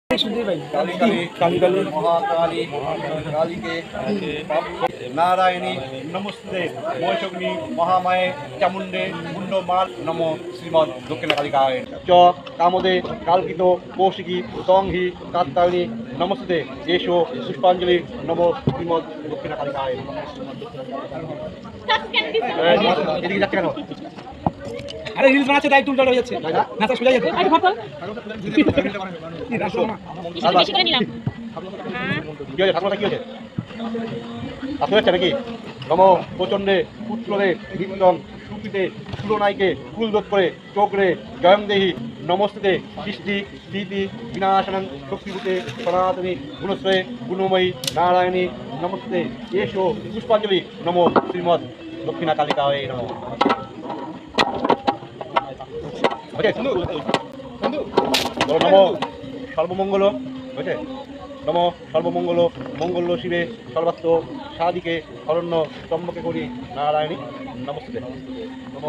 काली काली काली महाकाली काली के नारायणी नमस्ते महेशग्नि महामाये चामुंडे मुंडमाल नमो श्रीमद दक्षिण कालिकाय च कामदे कालकितो कौशिकी तंहि कात्तायनी नमस्ते एषो पुष्पांजलि नमो श्रीमद दक्षिण कालिकाय এদিকে যাচ্ছে কেন? আরে রিলস বানাচ্ছে তাই উল্টো হয়ে যাচ্ছে না তা সোজা যাচ্ছে আরে ভাত কি হয়েছে ঠাকুরটা কি হয়েছে আসলে হচ্ছে নাকি নম প্রচণ্ডে পুত্রে নিত্যম সুপিতে সুরনাইকে কুলদোপ করে চোখরে জয়ং দেহি নমস্তে সৃষ্টি স্থিতি বিনাশনং শক্তিভূতে সনাতনী গুণশ্রয়ে গুণময়ী নারায়ণী নমস্তে এষো পুষ্পাঞ্জলি নমো শ্রীমদ দক্ষিণা কালিকায় নমো নম সর্বমঙ্গল বুঝছে নম সর্বমঙ্গল মঙ্গল শিবে সর্বাত্ম সাদিকে শরণ্য স্তম্ভকে করি নারায়ণী নমস্তে নম